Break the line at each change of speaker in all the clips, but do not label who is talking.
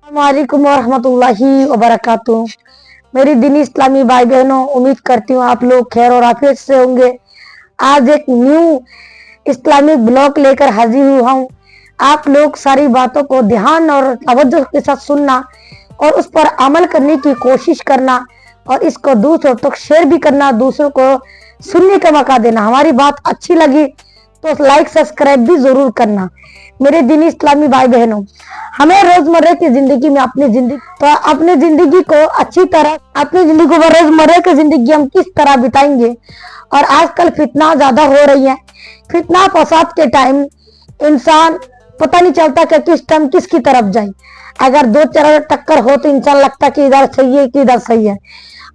वालेकुम रहमतुल्लाहि व बरकातुहू। मेरी दीनी इस्लामी भाई बहनों, उम्मीद करती हूँ आप लोग खैर और आफियत से होंगे। आज एक न्यू इस्लामिक ब्लॉग लेकर हाजिर हुआ हूँ। आप लोग सारी बातों को ध्यान और तवज्जो के साथ सुनना और उस पर अमल करने की कोशिश करना और इसको दूसरों तक शेयर भी करना, दूसरों को सुनने का मौका देना। हमारी बात अच्छी लगी तो लाइक सब्सक्राइब भी जरूर करना। मेरे दीनी इस्लामी भाई बहनों, हमें रोजमर्रा की जिंदगी में अपनी जिंदगी को अच्छी तरह रोजमर्रा की जिंदगी हम किस तरह बिताएंगे। और आजकल फितना ज्यादा हो रही है। फितना फसाद के टाइम इंसान पता नहीं चलता कि किस टाइम किसकी तरफ जाए। अगर दो चार टक्कर हो तो इंसान लगता कि इधर सही है कि इधर सही है।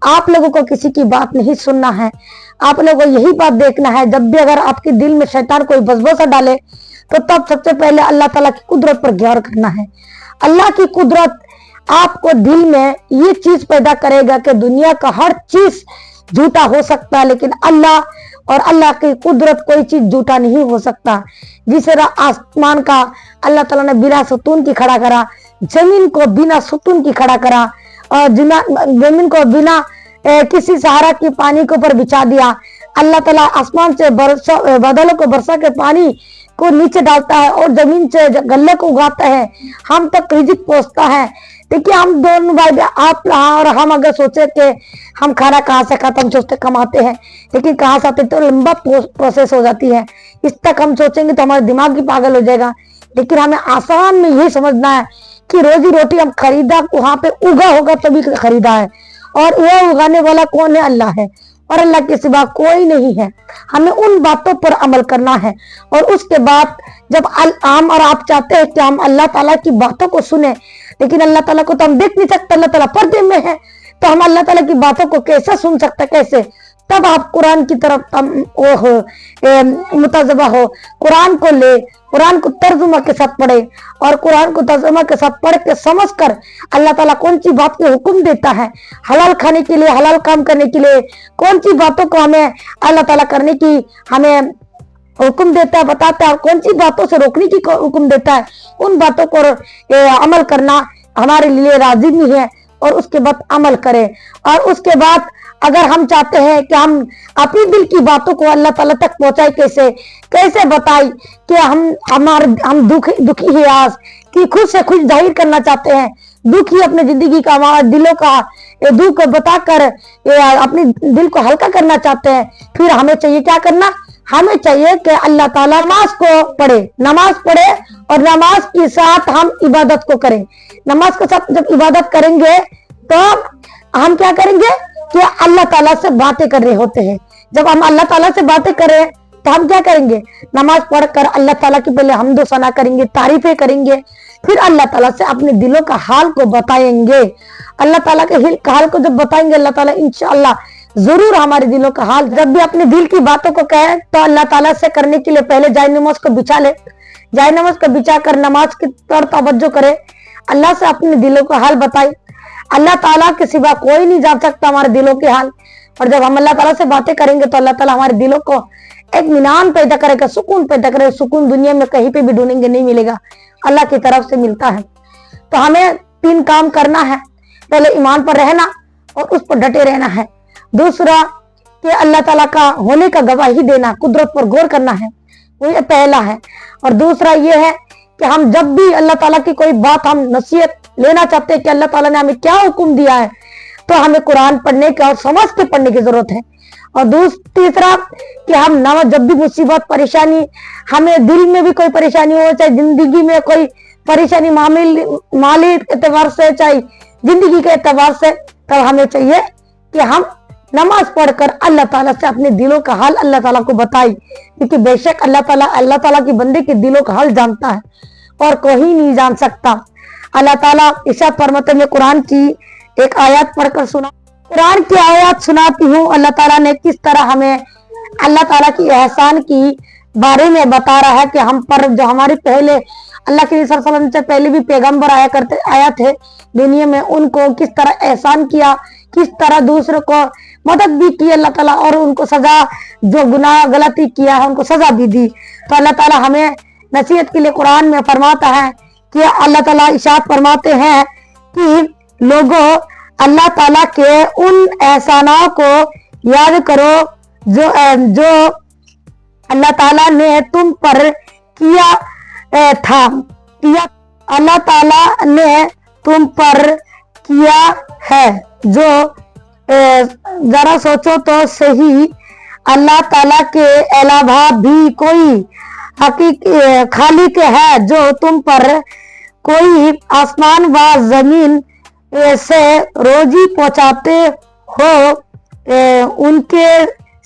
आप लोगों को किसी की बात नहीं सुनना है। आप लोगों को यही बात देखना है, जब भी अगर आपके दिल में शैतान कोई वसवसा डाले तो तब सबसे पहले अल्लाह ताला की कुदरत पर गौर करना है। अल्लाह की कुदरत आपको दिल में ये चीज पैदा करेगा कि दुनिया का हर चीज झूठा हो सकता है, लेकिन अल्लाह की कुदरत कोई चीज झूठा नहीं हो सकता। जिस तरह आसमान का अल्लाह ताला ने बिना सुतून की खड़ा करा, जमीन को बिना सुतून की खड़ा करा और जमीन को बिना किसी सहारा की पानी के ऊपर बिछा दिया। अल्लाह ताला आसमान से बादलों को बरसा के पानी को नीचे डालता है और जमीन से गल्ले को उगाता है, हम तक रिजिक पहुंचता है। देखिए, हम दोनों भाई आप और हम अगर सोचे कि हम खाना कहाँ से खाता, हम सोचते कमाते हैं, लेकिन कहाँ से आते तो लंबा प्रोसेस हो जाती है। इस तक हम सोचेंगे तो हमारा दिमाग भी पागल हो जाएगा। लेकिन हमें आसान में यही समझना है कि रोजी रोटी हम खरीदा वहां पे उगा होगा तभी खरीदा है, और वह उगाने वाला कौन है? अल्लाह है, और अल्लाह के सिवा कोई नहीं है। हमें उन बातों पर अमल करना है। और उसके बाद जब हम और आप चाहते हैं कि हम अल्लाह ताला की बातों को सुने, लेकिन अल्लाह ताला को तो हम देख नहीं सकते, अल्लाह ताला पर्दे में है, तो हम अल्लाह ताला की बातों को कैसे सुन सकते, कैसे? तब आप कुरान की तरफ मुताजबा हो, कुरान को ले, कुरान को तर्जुमा के साथ पढ़े और कुरान को तर्जुमा के साथ पढ़ के समझ कर अल्लाह ताला कौन सी बात के हुक्म देता है, हलाल खाने के लिए, हलाल काम करने के लिए, कौन सी बातों को हमें अल्लाह ताला करने की हमें हुक्म देता है, बताता है, कौन सी बातों से रोकने की हुक्म देता है, उन बातों को अमल करना हमारे लिए लाजिमी है। और उसके बाद अमल करें। और उसके बाद अगर हम चाहते हैं कि हम अपनी दिल की बातों को अल्लाह ताला तक पहुंचाए, कैसे बताएं कि हम दुखी है आज, कि खुद से खुश जाहिर करना चाहते हैं, दुखी अपने जिंदगी का, हमारा दिलों का दुख बताकर अपने दिल को हल्का करना चाहते हैं, फिर हमें चाहिए क्या करना? हमें चाहिए कि अल्लाह ताला नमाज पढ़े और नमाज के साथ हम इबादत को करें। नमाज के साथ जब इबादत करेंगे तो हम क्या करेंगे कि अल्लाह ताला से बातें कर रहे होते हैं। जब हम अल्लाह ताला से बातें करें तो हम क्या करेंगे? नमाज पढ़कर अल्लाह ताला की पहले हम्दो सना करेंगे, तारीफें करेंगे, फिर अल्लाह ताला से अपने दिलों का हाल को बताएंगे। अल्लाह ताला के हाल को जब बताएंगे, अल्लाह ताला इंशाअल्लाह जरूर हमारे दिलों का हाल, जब भी अपने दिल की बातों को कहे तो अल्लाह ताला से करने के लिए पहले जाय नमाज को बिछा ले, जाय नमाज को बिछा कर नमाज की तरफ तवज्जो करे, अल्लाह से अपने दिलों का हाल बताए। अल्लाह ताला के सिवा कोई नहीं जान सकता हमारे दिलों के हाल। और जब हम अल्लाह ताला से बातें करेंगे तो अल्लाह ताला हमारे दिलों को इत्मीनान पैदा करेगा, सुकून पैदा करेगा। सुकून दुनिया में कहीं पे भी ढूंढेंगे नहीं मिलेगा, अल्लाह की तरफ से मिलता है। तो हमें 3 काम करना है। पहले ईमान पर रहना और उस पर डटे रहना है। दूसरा कि अल्लाह ताला का होने का गवाही देना, कुदरत पर गौर करना है, वो ये पहला है। और दूसरा ये है कि हम जब भी अल्लाह ताला की कोई बात हम नसीहत लेना चाहते हैं कि अल्लाह ताला ने हमें क्या हुक्म दिया है, तो हमें कुरान पढ़ने की और समझ के पढ़ने की जरूरत है। और तीसरा कि हम जब भी मुसीबत परेशानी, हमें दिल में भी कोई परेशानी हो, चाहे जिंदगी में कोई परेशानी माली एतबार से, चाहे जिंदगी के एतबार से, तब हमें चाहिए कि हम नमाज पढ़कर अल्लाह ताला से अपने दिलों का हाल अल्लाह ताला को बताए, क्योंकि बेशक अल्लाह ताला की बंदे के दिलों का हाल जानता है और कोई नहीं जान सकता। अल्लाह ताला इरशाद फरमाते हैं, कुरान की एक आयत पढ़कर सुना, कुरान की आयत सुनाती हूँ। अल्लाह ताला ने किस तरह हमें अल्लाह ताला की एहसान की बारे में बता रहा है कि हम पर जो हमारे पहले अल्लाह के सल्लल्लाहु अलैहि वसल्लम से पहले भी पैगंबर आया थे दुनिया में, उनको किस तरह एहसान किया, किस तरह दूसरों को मदद भी की अल्लाह ताला, और उनको सजा, जो गुनाह गलती किया है उनको सजा भी दी। तो अल्लाह ताला हमें नसीहत के लिए कुरान में फरमाता है कि अल्लाह ताला इरशाद फरमाते हैं कि लोगों, अल्लाह ताला के उन एहसानों को याद करो जो अल्लाह ताला ने तुम पर किया था, अल्लाह ताला ने तुम पर किया है। जो जरा सोचो तो सही, अल्लाह ताला के अलावा भी कोई खालिक है जो तुम पर कोई आसमान व जमीन से रोजी पहुंचाते हो, उनके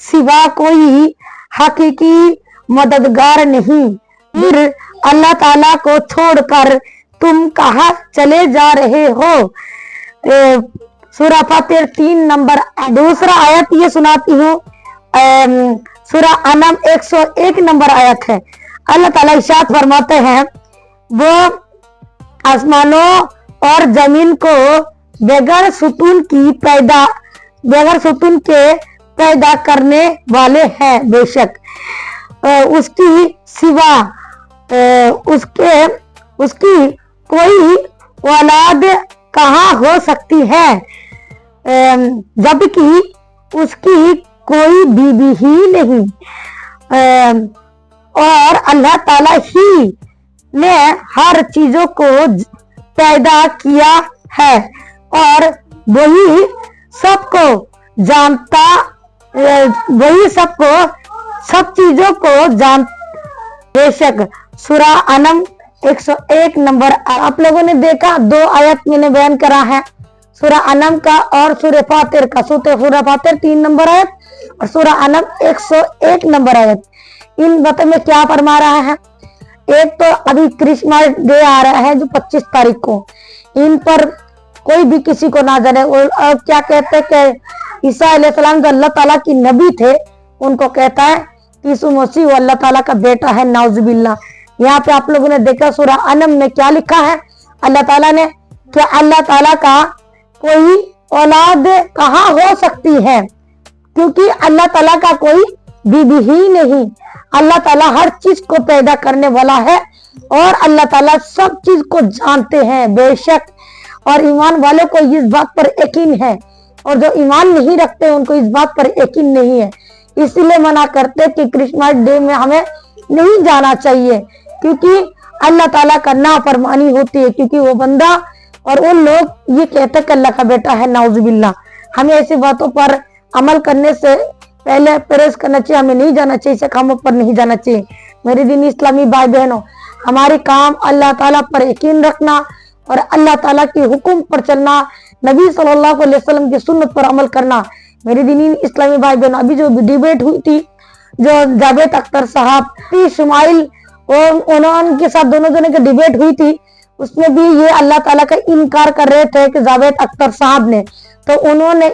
सिवा कोई हकीकी मददगार नहीं। फिर अल्लाह ताला को छोड़कर तुम कहाँ चले जा रहे हो। सूरह फातिर 3 नंबर। दूसरा आयत ये सुनाती हूँ, सूरह अनम 101 नंबर आयत है। अल्लाह ताला इरशाद फरमाते हैं, वो आसमानों और जमीन को बगैर सुतून के पैदा करने वाले हैं। बेशक उसकी सिवा उसकी कोई औलाद कहाँ हो सकती है, जबकि उसकी कोई बीवी ही नहीं। और अल्लाह ताला ही ने हर चीजों को पैदा किया है और वही सबको जानता, वही सब चीजों को जान। बेशक सूरह अनम 101 नंबर। आप लोगों ने देखा 2 आयत मैंने बयान करा है, सूरह अनम का और सूरह फातिर का। सूरह फातिर 3 नंबर आयत और सूरह अनम 101 नंबर आयत। इन बातों में क्या फरमा रहा है, एक तो अभी क्रिसमस डे आ रहा है जो 25 तारीख को, इन पर कोई भी किसी को ना जाने। और क्या कहते हैं कि ईसा अलैहिस्सलाम जो अल्लाह ताला की नबी थे, उनको कहता है यीशु मसीह वो अल्लाह ताला का बेटा है, नाउजुबिल्लाह। यहाँ पे आप लोगों ने देखा सूरह अनम में क्या लिखा है, अल्लाह ताला ने, क्या अल्लाह ताला का कोई औलाद कहाँ हो सकती है, क्योंकि अल्लाह ताला का कोई बीवी ही नहीं। अल्लाह ताला हर चीज को पैदा करने वाला है और अल्लाह ताला सब चीज को जानते हैं। बेशक और ईमान वालों को इस बात पर यकीन है, और जो ईमान नहीं रखते उनको इस बात पर यकीन नहीं है। इसलिए मना करते कि क्रिसमस डे में हमें नहीं जाना चाहिए, क्योंकि अल्लाह ताला का नाफरमानी होती है, क्योंकि वो बंदा और उन लोग ये कहते हैं कि अल्लाह का बेटा है, नाउजुबिल्लाह। हमें ऐसी बातों पर अमल करने से पहले परहेज करना चाहिए, हमें नहीं जाना चाहिए, इसे कामों पर नहीं जाना चाहिए। मेरे दीनी इस्लामी भाई बहनों, हमारी काम अल्लाह ताला पर यकीन रखना और अल्लाह ताला के हुक्म पर चलना, नबी सल्लल्लाहु अलैहि वसल्लम की सुन्नत पर अमल करना। मेरे दीनी इस्लामी भाई बहनों, अभी जो डिबेट हुई थी, जो जावेद अख्तर साहब शुमाइल और उनके साथ दोनों जने की डिबेट हुई थी, उसमें भी ये अल्लाह ताला का इनकार कर रहे थे कि जावेद अख्तर साहब ने, तो उन्होंने